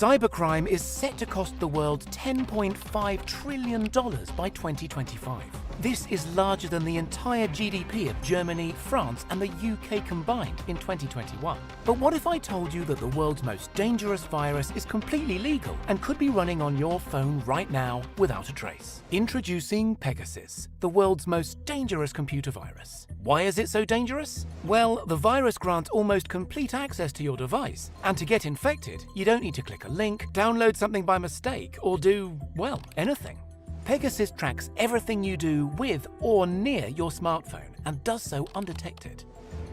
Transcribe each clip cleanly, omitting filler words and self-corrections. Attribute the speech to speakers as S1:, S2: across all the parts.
S1: Cybercrime is set to cost the world $10.5 trillion by 2025. This is larger than the entire GDP of Germany, France, and the UK combined in 2021. But what if I told you that the world's most dangerous virus is completely legal and could be running on your phone right now without a trace? Introducing Pegasus, the world's most dangerous computer virus. Why is it so dangerous? Well, the virus grants almost complete access to your device, and to get infected, you don't need to click a link, download something by mistake, or do, well, anything. Pegasus tracks everything you do with or near your smartphone and does so undetected.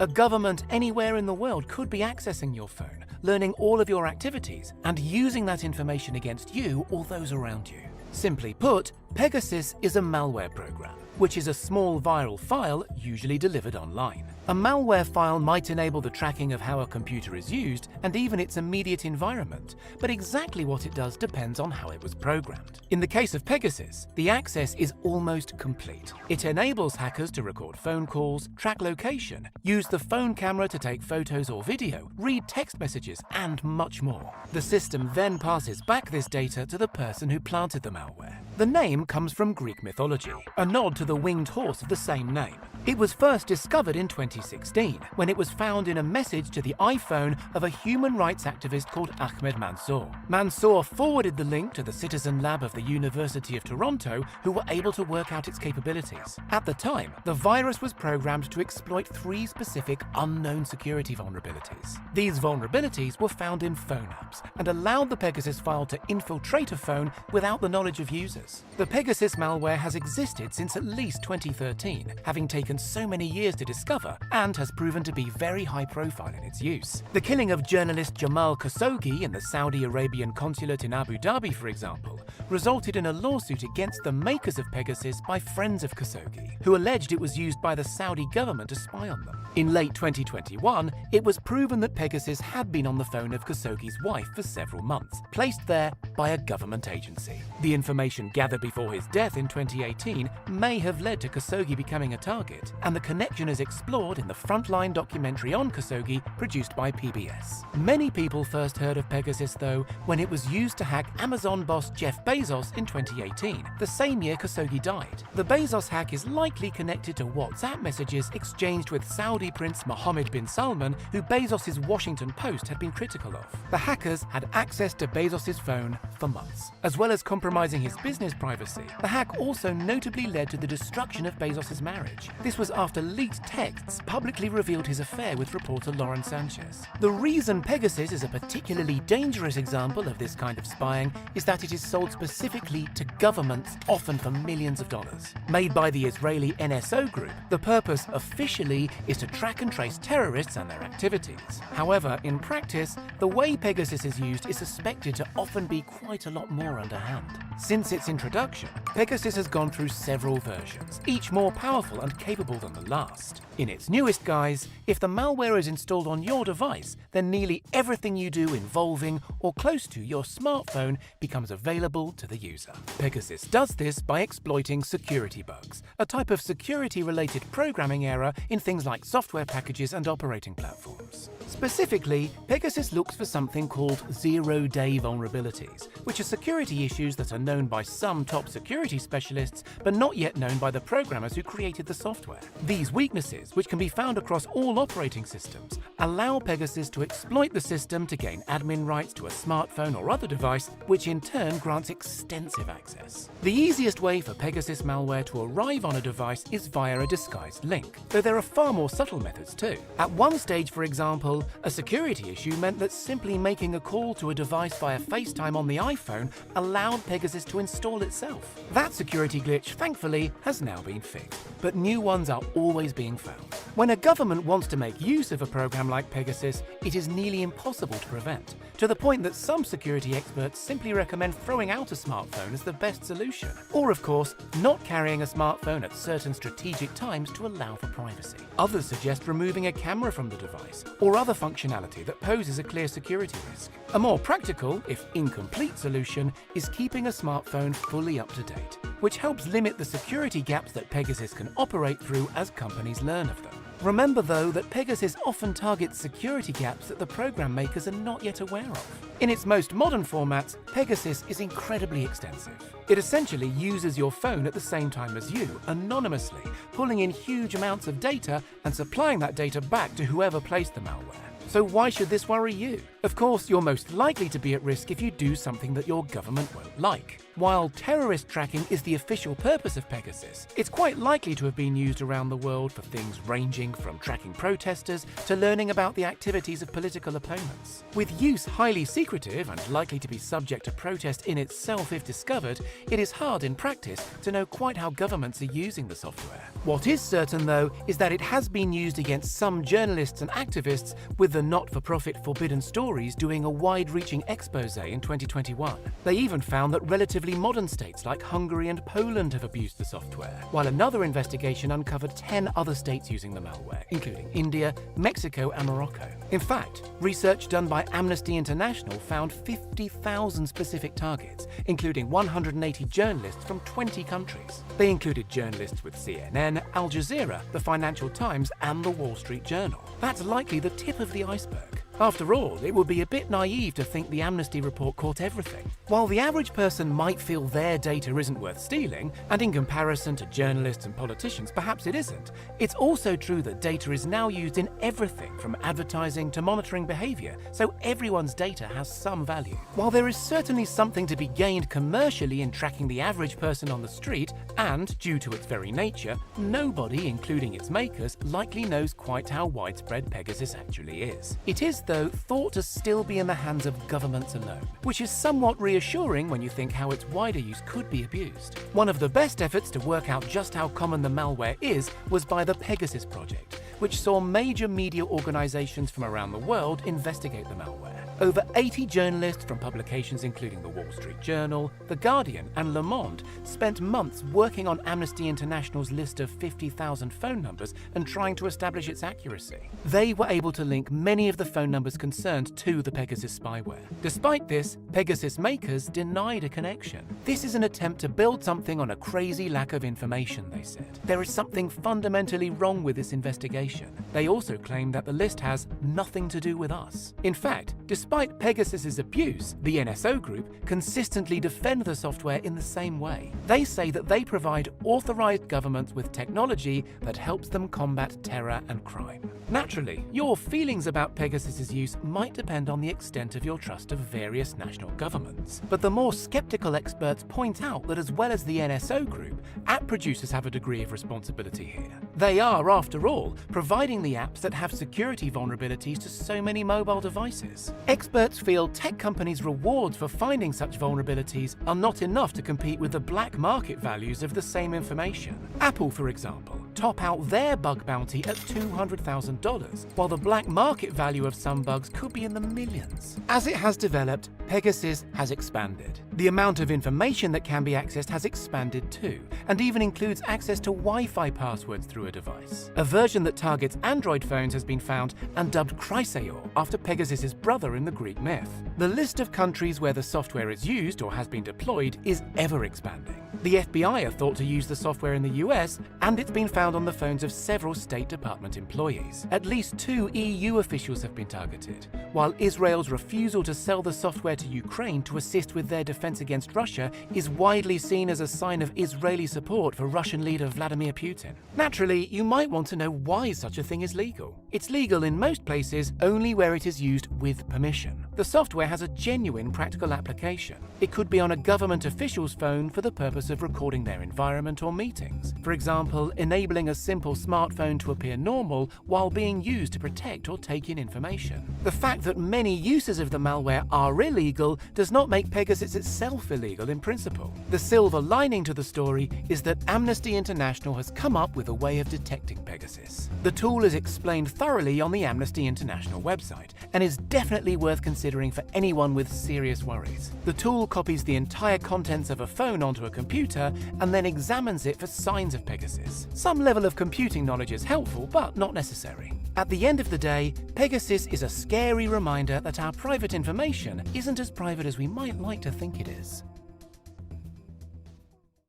S1: A government anywhere in the world could be accessing your phone, learning all of your activities, and using that information against you or those around you. Simply put, Pegasus is a malware program, which is a small viral file usually delivered online. A malware file might enable the tracking of how a computer is used and even its immediate environment, but exactly what it does depends on how it was programmed. In the case of Pegasus, the access is almost complete. It enables hackers to record phone calls, track location, use the phone camera to take photos or video, read text messages, and much more. The system then passes back this data to the person who planted the malware. The name comes from Greek mythology, a nod to the winged horse of the same name. It was first discovered in 2016, when it was found in a message to the iPhone of a human rights activist called Ahmed Mansour. Mansour forwarded the link to the Citizen Lab of the University of Toronto, who were able to work out its capabilities. At the time, the virus was programmed to exploit 3 specific unknown security vulnerabilities. These vulnerabilities were found in phone apps and allowed the Pegasus file to infiltrate a phone without the knowledge of users. The Pegasus malware has existed since at least 2013, having taken so many years to discover, and has proven to be very high profile in its use. The killing of journalist Jamal Khashoggi in the Saudi Arabian consulate in Abu Dhabi, for example, resulted in a lawsuit against the makers of Pegasus by friends of Khashoggi, who alleged it was used by the Saudi government to spy on them. In late 2021, it was proven that Pegasus had been on the phone of Khashoggi's wife for several months, placed there by a government agency. The information gathered before his death in 2018 may have led to Khashoggi becoming a target, and the connection is explored in the Frontline documentary on Khashoggi produced by PBS. Many people first heard of Pegasus, though, when it was used to hack Amazon boss Jeff Bezos in 2018, the same year Khashoggi died. The Bezos hack is likely connected to WhatsApp messages exchanged with Saudi Prince Mohammed bin Salman, who Bezos' Washington Post had been critical of. The hackers had access to Bezos' phone for months. As well as compromising his business privacy, the hack also notably led to the destruction of Bezos' marriage. This was after leaked texts publicly revealed his affair with reporter Lauren Sanchez. The reason Pegasus is a particularly dangerous example of this kind of spying is that it is sold specifically to governments, often for millions of dollars. Made by the Israeli NSO group, the purpose officially is to track and trace terrorists and their activities. However, in practice, the way Pegasus is used is suspected to often be quite a lot more underhand. Since its introduction, Pegasus has gone through several versions, each more powerful and capable than the last. In its newest guise, if the malware is installed on your device, then nearly everything you do involving or close to your smartphone becomes available to the user. Pegasus does this by exploiting security bugs, a type of security-related programming error in things like software packages and operating platforms. Specifically, Pegasus looks for something called zero-day vulnerabilities, which are security issues that are known by some top security specialists, but not yet known by the programmers who created the software. These weaknesses, which can be found across all operating systems, allow Pegasus to exploit the system to gain admin rights to a smartphone or other device, which in turn grants extensive access. The easiest way for Pegasus malware to arrive on a device is via a disguised link, though there are far more subtle methods too. At one stage, for example, a security issue meant that simply making a call to a device via FaceTime on the iPhone allowed Pegasus to install itself. That security glitch, thankfully, has now been fixed, but new ones are always being found. When a government wants to make use of a program like Pegasus, it is nearly impossible to prevent, to the point that some security experts simply recommend throwing out a smartphone as the best solution. Or, of course, not carrying a smartphone at certain strategic times to allow for privacy. Others suggest removing a camera from the device, or other functionality that poses a clear security risk. A more practical, if incomplete, solution is keeping a smartphone fully up to date, which helps limit the security gaps that Pegasus can operate through as companies learn of them. Remember, though, that Pegasus often targets security gaps that the program makers are not yet aware of. In its most modern formats, Pegasus is incredibly extensive. It essentially uses your phone at the same time as you, anonymously, pulling in huge amounts of data and supplying that data back to whoever placed the malware. So why should this worry you? Of course, you're most likely to be at risk if you do something that your government won't like. While terrorist tracking is the official purpose of Pegasus, it's quite likely to have been used around the world for things ranging from tracking protesters to learning about the activities of political opponents. With use highly secretive and likely to be subject to protest in itself if discovered, it is hard in practice to know quite how governments are using the software. What is certain, though, is that it has been used against some journalists and activists, with the not-for-profit Forbidden Stories doing a wide-reaching expose in 2021. They even found that relatively modern states like Hungary and Poland have abused the software, while another investigation uncovered 10 other states using the malware, including India, Mexico and Morocco. In fact, research done by Amnesty International found 50,000 specific targets, including 180 journalists from 20 countries. They included journalists with CNN, Al Jazeera, the Financial Times and the Wall Street Journal. That's likely the tip of the iceberg. After all, it would be a bit naive to think the Amnesty report caught everything. While the average person might feel their data isn't worth stealing, and in comparison to journalists and politicians, perhaps it isn't, it's also true that data is now used in everything from advertising to monitoring behavior, so everyone's data has some value. While there is certainly something to be gained commercially in tracking the average person on the street, and, due to its very nature, nobody, including its makers, likely knows quite how widespread Pegasus actually is. It is, though, thought to still be in the hands of governments alone, which is somewhat reassuring when you think how its wider use could be abused. One of the best efforts to work out just how common the malware is was by the Pegasus Project, which saw major media organizations from around the world investigate the malware. Over 80 journalists from publications including the Wall Street Journal, The Guardian and Le Monde spent months working on Amnesty International's list of 50,000 phone numbers and trying to establish its accuracy. They were able to link many of the phone numbers concerned to the Pegasus spyware. Despite this, Pegasus makers denied a connection. This is an attempt to build something on a crazy lack of information, they said. There is something fundamentally wrong with this investigation. They also claim that the list has nothing to do with us. In fact, despite Pegasus's abuse, the NSO Group consistently defend the software in the same way. They say that they provide authorized governments with technology that helps them combat terror and crime. Naturally, your feelings about Pegasus's use might depend on the extent of your trust of various national governments. But the more skeptical experts point out that as well as the NSO Group, app producers have a degree of responsibility here. They are, after all, providing the apps that have security vulnerabilities to so many mobile devices. Experts feel tech companies' rewards for finding such vulnerabilities are not enough to compete with the black market values of the same information. Apple, for example, top out their bug bounty at $200,000, while the black market value of some bugs could be in the millions. As it has developed, Pegasus has expanded. The amount of information that can be accessed has expanded too, and even includes access to Wi-Fi passwords through a device. A version that targets Android phones has been found and dubbed Chrysaor after Pegasus's brother in the Greek myth. The list of countries where the software is used or has been deployed is ever expanding. The FBI are thought to use the software in the US, and it's been found on the phones of several State Department employees. At least 2 EU officials have been targeted, while Israel's refusal to sell the software to Ukraine to assist with their defense against Russia is widely seen as a sign of Israeli support for Russian leader Vladimir Putin. Naturally, you might want to know why such a thing is legal. It's legal in most places only where it is used with permission. The software has a genuine practical application. It could be on a government official's phone for the purpose of recording their environment or meetings. For example, enabling a simple smartphone to appear normal while being used to protect or take in information. The fact that many uses of the malware are illegal does not make Pegasus itself illegal in principle. The silver lining to the story is that Amnesty International has come up with a way of detecting Pegasus. The tool is explained thoroughly on the Amnesty International website and is definitely worth considering for anyone with serious worries. The tool copies the entire contents of a phone onto a computer and then examines it for signs of Pegasus. Some level of computing knowledge is helpful, but not necessary. At the end of the day, Pegasus is a scary reminder that our private information isn't as private as we might like to think it is.